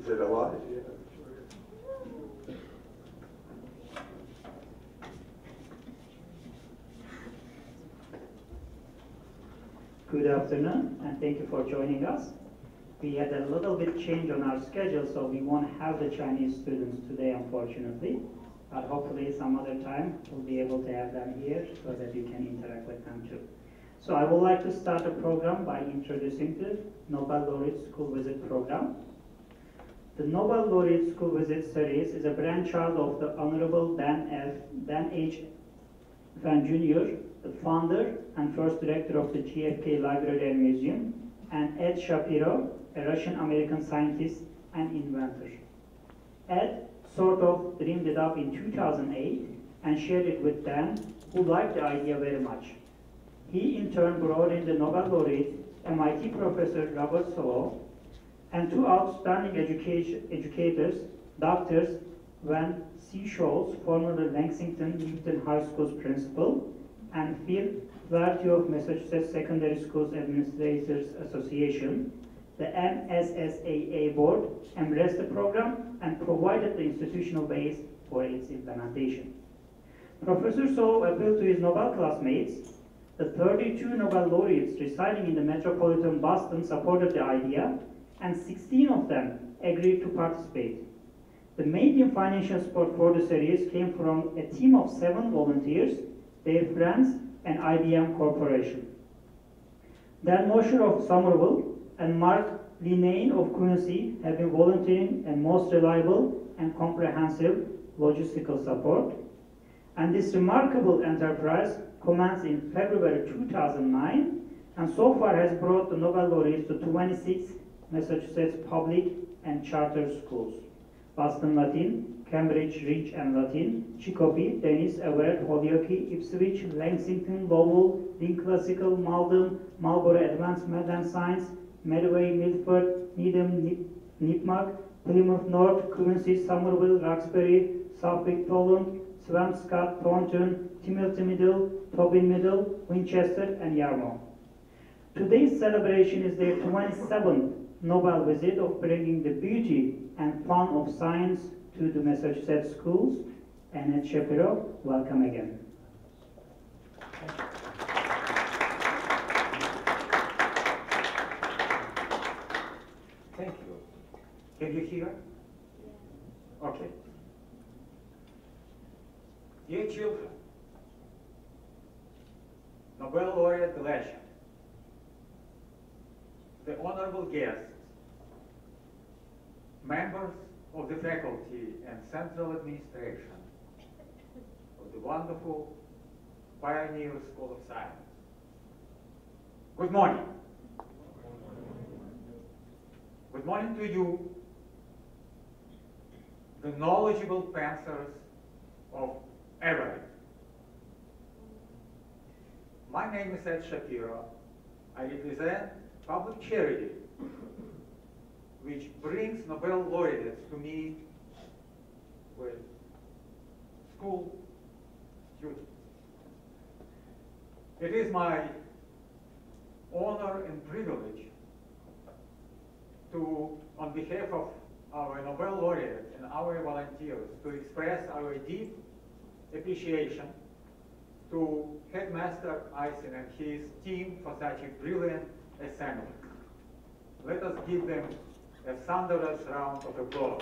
Is it alive? Good afternoon, and thank you for joining us. We had a little bit change on our schedule, so we won't have the Chinese students today, unfortunately. But hopefully some other time we'll be able to have them here so that you can interact with them too. So I would like to start the program by introducing the Nobel Laureate School Visit program. The Nobel Laureate School Visit series is a brainchild of the Honorable Dan H. Van Jr., the founder and first director of the GFK Library and Museum, and Ed Shapiro, a Russian-American scientist and inventor. Ed sort of dreamed it up in 2008 and shared it with Dan, who liked the idea very much. He in turn brought in the Nobel laureate, MIT professor Robert Salam, and two outstanding educators, Drs. Van C. Scholz, formerly Lexington Newton High School's principal, and Phil Flaherty of Massachusetts Secondary Schools Administrators Association. The MSSAA board embraced the program and provided the institutional base for its implementation. Professor Salam appealed to his Nobel classmates. The 32 Nobel laureates residing in the metropolitan Boston supported the idea, and 16 of them agreed to participate. The main financial support for the series came from a team of 7 volunteers, their friends, and IBM Corporation. Dan Mosher of Somerville and Mark Linnane of Quincy have been volunteering a most reliable and comprehensive logistical support. And this remarkable enterprise commenced in February 2009 and so far has brought the Nobel laureates to 26 Massachusetts public and charter schools: Boston Latin, Cambridge Rich and Latin, Chicopee, Dennis, Everett, Holyoke, Ipswich, Lexington, Lowell, Dean Classical, Malden, Marlborough Advanced Math and Science, Medway, Milford, Needham, Nipmuc, Plymouth North, Quincy, Somerville, Roxbury, Suffolk, Toland, Swampscott, Thornton, Timothy Middle, Tobin Middle, Winchester, and Yarmouth. Today's celebration is their 27th Nobel visit of bringing the beauty and fun of science to the Massachusetts schools. And Ed Shapiro, welcome again. Thank you. Can you hear? Yeah. Okay. Dear children, Nobel Laureate Glashow, the honorable guests, members of the faculty and central administration of the wonderful Pioneer School of Science. Good morning. Good morning to you, the knowledgeable panthers of Everett. My name is Ed Shapiro. I represent public charity, which brings Nobel laureates to meet with school students. It is my honor and privilege to, on behalf of our Nobel laureates and our volunteers, to express our deep appreciation to Headmaster Eisen and his team for such a brilliant assembly. Let us give them a thunderous round of applause.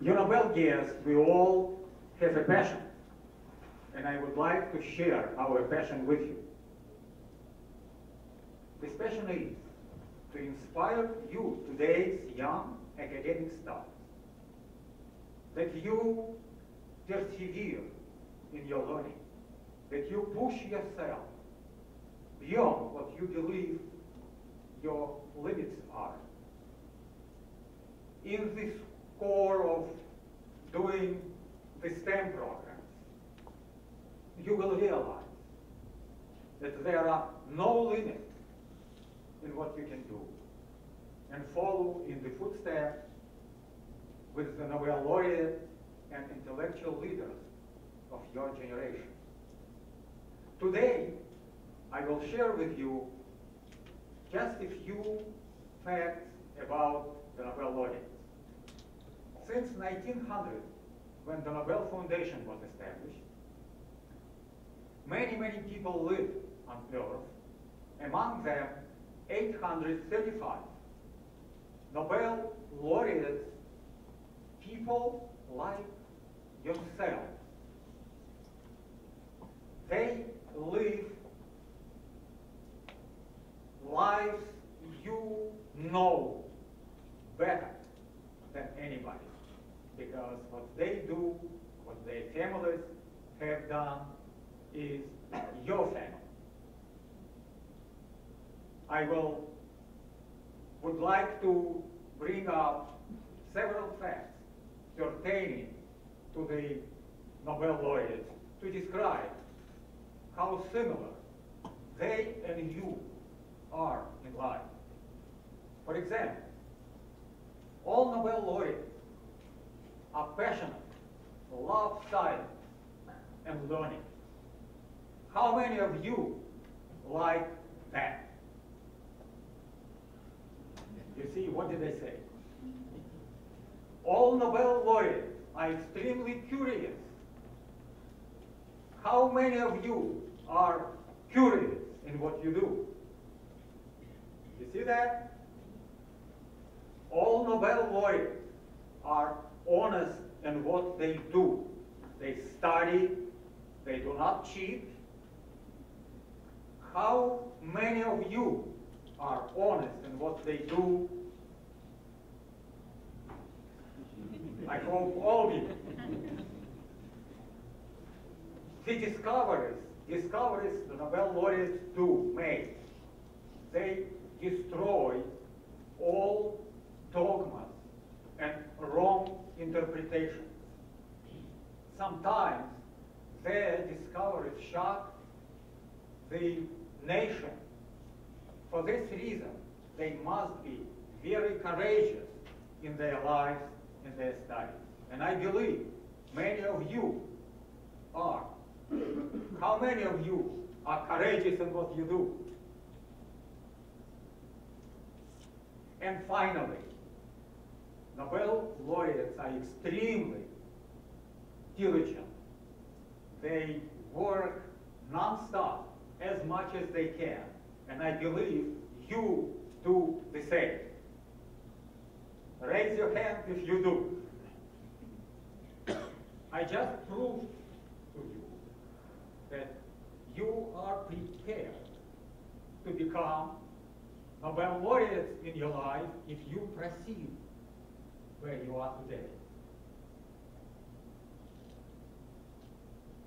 You Nobel guests, we all have a passion, and I would like to share our passion with you. This passion is to inspire you, today's young academic studies, that you persevere in your learning, that you push yourself beyond what you believe your limits are. In this core of doing the STEM programs, you will realize that there are no limits in what you can do, and follow in the footsteps with the Nobel Laureate and intellectual leaders of your generation. Today, I will share with you just a few facts about the Nobel laureates. Since 1900, when the Nobel Foundation was established, many people lived on Earth, among them 835 Nobel laureates, people like yourself. They live lives you know better than anybody, because what they do, what their families have done, is your family. I would like to bring up several facts pertaining to the Nobel laureates to describe how similar they and you are in life. For example, all Nobel laureates are passionate, love science and learning. How many of you like that? You see, what did I say? All Nobel laureates are extremely curious. How many of you are curious in what you do? You see that? All Nobel laureates are honest in what they do. They study, they do not cheat. How many of you are honest in what they do? I hope all of you. The discoveries the Nobel laureates do make, they destroy all dogmas and wrong interpretations. Sometimes their discoveries shock the nation. For this reason, they must be very courageous in their lives, in their studies. And I believe many of you are. How many of you are courageous in what you do? And finally, Nobel laureates are extremely diligent. They work non-stop as much as they can, and I believe you do the same. Raise your hand if you do. I just proved to you that you are prepared to become Nobel laureates in your life if you proceed where you are today.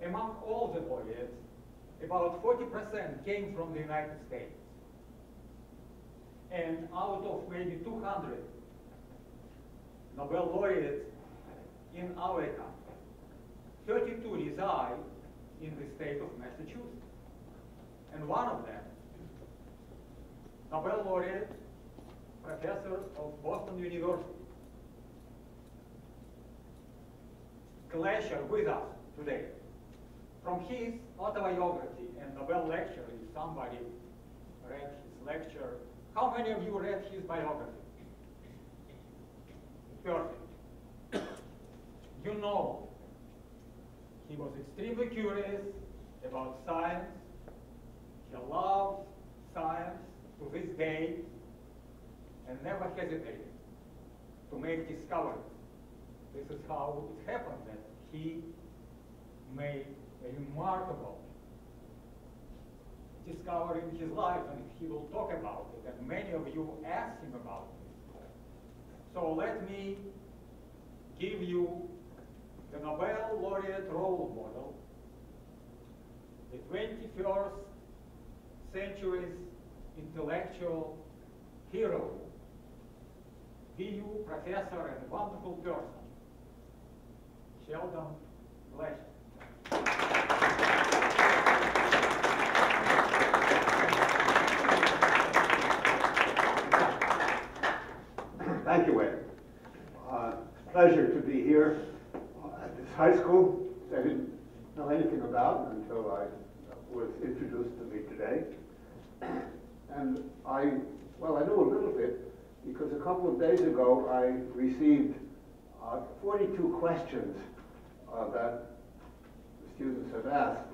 Among all the laureates, about 40% came from the United States. And out of maybe 200 Nobel laureates in our country, 32 reside in the state of Massachusetts. And one of them, Nobel laureate, professor of Boston University, Glashow, with us today. From his autobiography and Nobel lecture, if somebody read his lecture, how many of you read his biography? Perfect. You know, he was extremely curious about science. He loves science to this day and never hesitated to make discoveries. This is how it happened that he made a remarkable discovery in his life, and he will talk about it, and many of you asked him about it. So let me give you the Nobel Laureate role model, the 21st century's intellectual hero, BU professor and wonderful person, Sheldon Glashow. Thank you, Wade. Pleasure to be here at this high school I didn't know anything about until I was introduced to me today. And I knew a little bit because a couple of days ago I received 42 questions that the students have asked.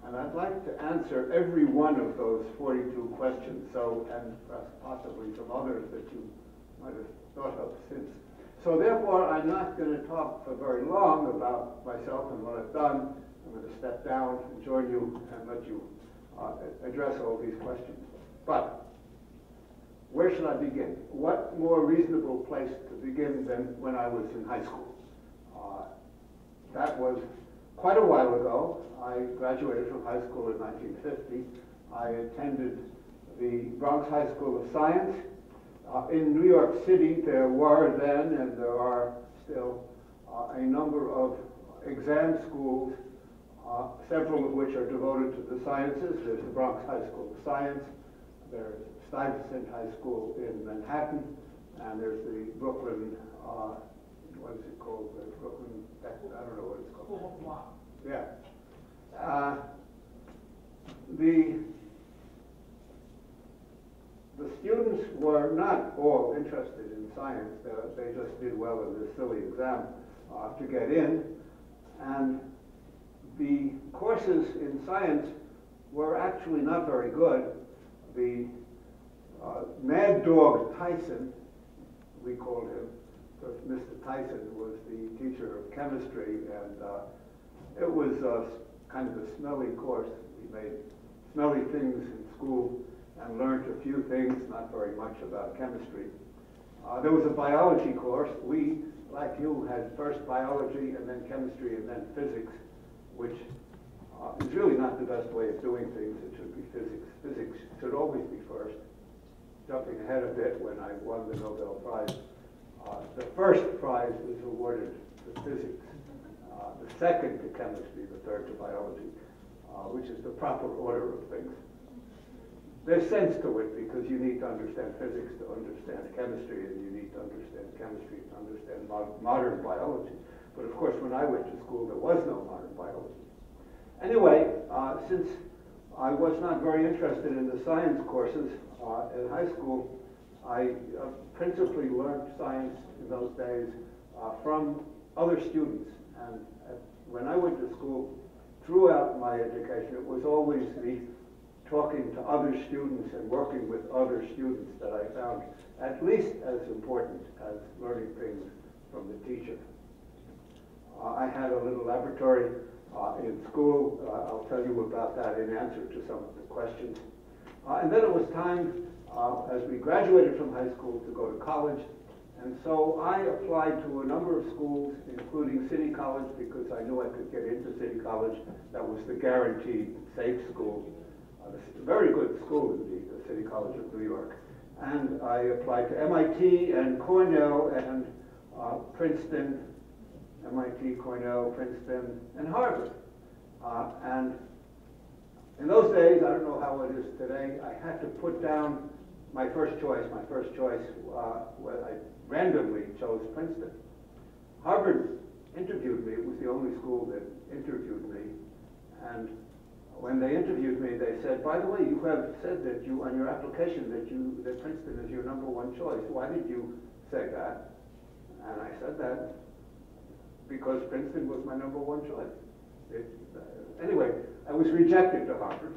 And I'd like to answer every one of those 42 questions, and possibly some others that you might have thought of since. So therefore, I'm not going to talk for very long about myself and what I've done. I'm going to step down and join you and let you address all these questions. But where should I begin? What more reasonable place to begin than when I was in high school? That was quite a while ago. I graduated from high school in 1950. I attended the Bronx High School of Science. In New York City, there were then, and there are still, a number of exam schools, several of which are devoted to the sciences. There's the Bronx High School of Science, there's Stuyvesant High School in Manhattan, and there's the Brooklyn, what is it called? The Brooklyn, I don't know what it's called. School of Law. Yeah. The students were not all interested in science. They just did well in this silly exam to get in. And the courses in science were actually not very good. The Mad Dog Tyson, we called him, because Mr. Tyson was the teacher of chemistry, and it was kind of a smelly course. We made smelly things in school and learned a few things, not very much about chemistry. There was a biology course. We, like you, had first biology and then chemistry and then physics, which is really not the best way of doing things. It should be physics. Physics should always be first. Jumping ahead a bit, when I won the Nobel Prize, the first prize was awarded to physics, the second to chemistry, the third to biology, which is the proper order of things. There's sense to it because you need to understand physics to understand chemistry, and you need to understand chemistry to understand modern biology. But of course, when I went to school, there was no modern biology. Anyway, since I was not very interested in the science courses in high school, I principally learned science in those days from other students. And when I went to school, throughout my education, it was always the talking to other students and working with other students that I found at least as important as learning things from the teacher. I had a little laboratory in school. I'll tell you about that in answer to some of the questions. And then it was time, as we graduated from high school, to go to college. And so I applied to a number of schools, including City College, because I knew I could get into City College. That was the guaranteed safe school. A very good school indeed, the City College of New York. And I applied to MIT and Cornell and Princeton, MIT, Cornell, Princeton, and Harvard. And in those days, I don't know how it is today, I had to put down my first choice. My first choice, I randomly chose Princeton. Harvard interviewed me. It was the only school that interviewed me. And when they interviewed me, they said, by the way, you have said that you, on your application, that Princeton is your #1 choice. Why did you say that? And I said that because Princeton was my #1 choice. Anyway, I was rejected to Harvard.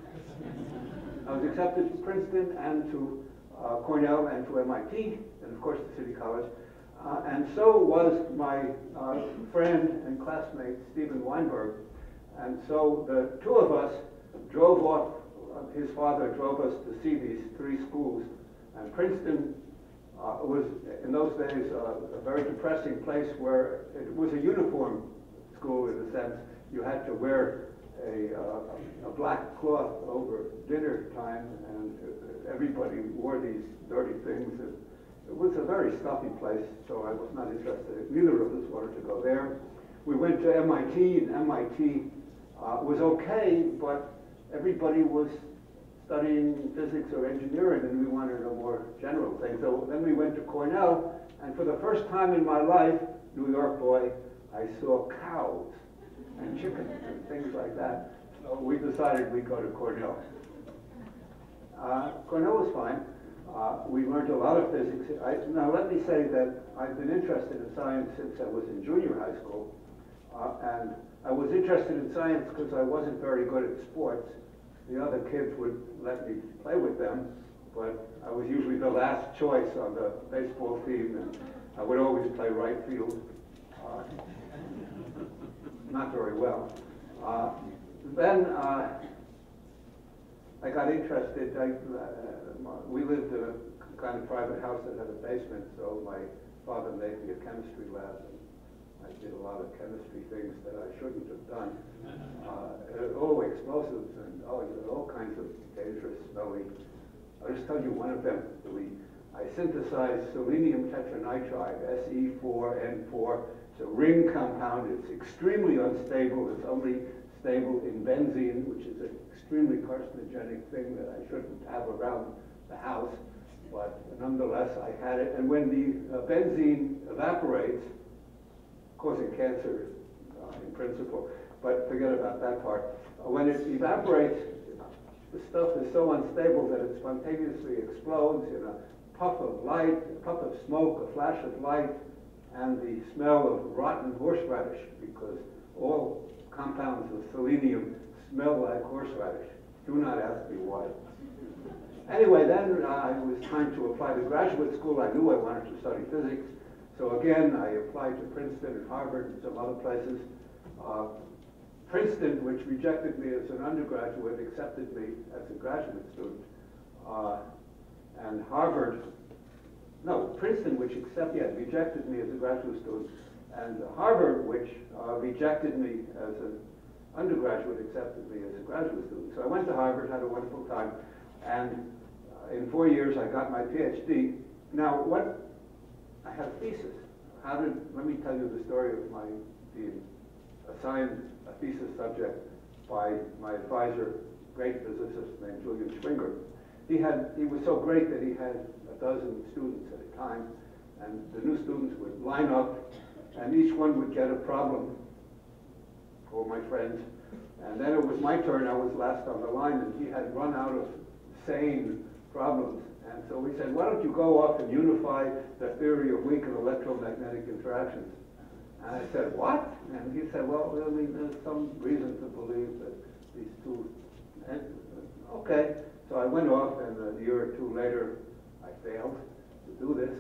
I was accepted to Princeton and to Cornell and to MIT, and of course to City College. And so was my friend and classmate, Stephen Weinberg. And so the two of us drove off, his father drove us to see these three schools. And Princeton was, in those days, a very depressing place where it was a uniform school in a sense. You had to wear a black cloth over dinner time, and everybody wore these dirty things. It was a very stuffy place, so I was not interested. Neither of us wanted to go there. We went to MIT, and MIT was okay, but everybody was studying physics or engineering, and we wanted a more general thing. So then we went to Cornell, and for the first time in my life, New York boy, I saw cows and chickens and things like that. So we decided we'd go to Cornell. Cornell was fine. We learned a lot of physics. Now let me say that I've been interested in science since I was in junior high school. And I was interested in science because I wasn't very good at sports. The other kids would let me play with them, but I was usually the last choice on the baseball team, and I would always play right field. Not very well. Then I got interested. We lived in a kind of private house that had a basement, so my father made me a chemistry lab. I did a lot of chemistry things that I shouldn't have done. Explosives and all kinds of dangerous, smelly. I'll just tell you one of them. I synthesized selenium tetranitride, Se4N4. It's a ring compound. It's extremely unstable. It's only stable in benzene, which is an extremely carcinogenic thing that I shouldn't have around the house. But nonetheless, I had it. And when the benzene evaporates, causing cancer in principle, but forget about that part. When it evaporates, the stuff is so unstable that it spontaneously explodes in a puff of light, a puff of smoke, a flash of light, and the smell of rotten horseradish, because all compounds of selenium smell like horseradish. Do not ask me why. Anyway, then it was time to apply to graduate school. I knew I wanted to study physics. So again, I applied to Princeton and Harvard and some other places. Princeton, which rejected me as an undergraduate, accepted me as a graduate student. And Harvard, no, Princeton, which rejected me as a graduate student. And Harvard, which rejected me as an undergraduate, accepted me as a graduate student. So I went to Harvard, had a wonderful time, and in 4 years I got my PhD. Now, I had a thesis. Let me tell you the story of my being assigned a thesis subject by my advisor, great physicist named Julian Schwinger. He was so great that he had a dozen students at a time, and the new students would line up, and each one would get a problem for my friends. And then it was my turn. I was last on the line, and he had run out of sane problems. And so we said, why don't you go off and unify the theory of weak and electromagnetic interactions? And I said, what? And he said, well, I mean, there's some reason to believe that these two, okay. So I went off, and a year or two later, I failed to do this,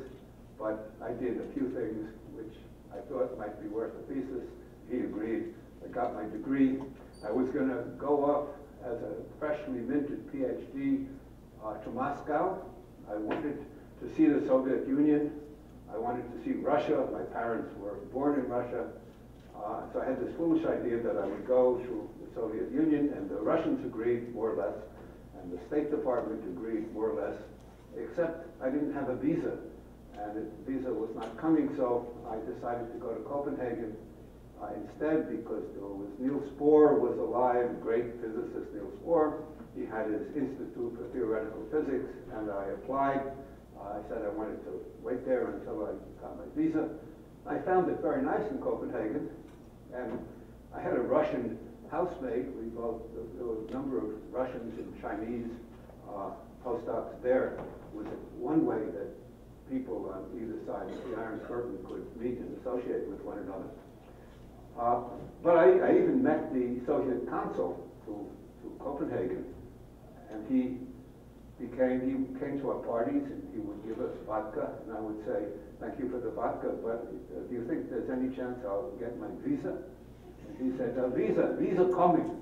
but I did a few things which I thought might be worth a thesis. He agreed. I got my degree. I was going to go off as a freshly minted PhD to Moscow. I wanted to see the Soviet Union. I wanted to see Russia. My parents were born in Russia. So I had this foolish idea that I would go through the Soviet Union, and the Russians agreed, more or less, and the State Department agreed, more or less, except I didn't have a visa, and the visa was not coming, so I decided to go to Copenhagen instead, because there was Niels Bohr was alive, great physicist Niels Bohr. He had his Institute for Theoretical Physics, and I applied. I said I wanted to wait there until I got my visa. I found it very nice in Copenhagen, and I had a Russian housemate. There were a number of Russians and Chinese postdocs there. It was one way that people on either side of the Iron Curtain could meet and associate with one another. But I even met the Soviet consul to Copenhagen, and he came to our parties, and he would give us vodka, and I would say, thank you for the vodka, but do you think there's any chance I'll get my visa? And he said, visa coming.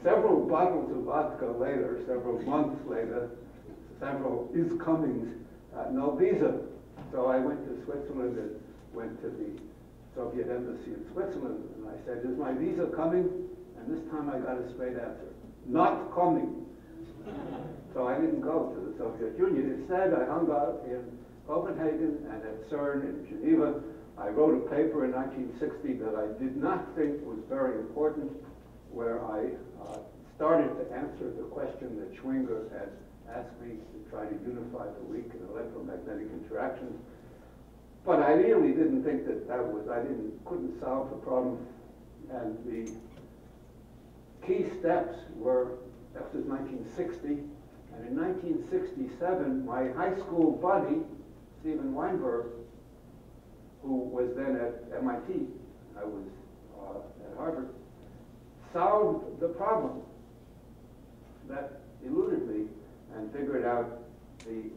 Several bottles of vodka later, several months later, several is comings, no visa. So I went to Switzerland and went to the Soviet embassy in Switzerland, and I said, is my visa coming? And this time I got a straight answer, not coming. So I didn't go to the Soviet Union. Instead, I hung out in Copenhagen and at CERN in Geneva. I wrote a paper in 1960 that I did not think was very important, where I started to answer the question that Schwinger had asked me to try to unify the weak and electromagnetic interactions. But I really didn't think that couldn't solve the problem. And the key steps were, that was 1960, and in 1967, my high school buddy, Stephen Weinberg, who was then at MIT, I was at Harvard, solved the problem that eluded me and figured out the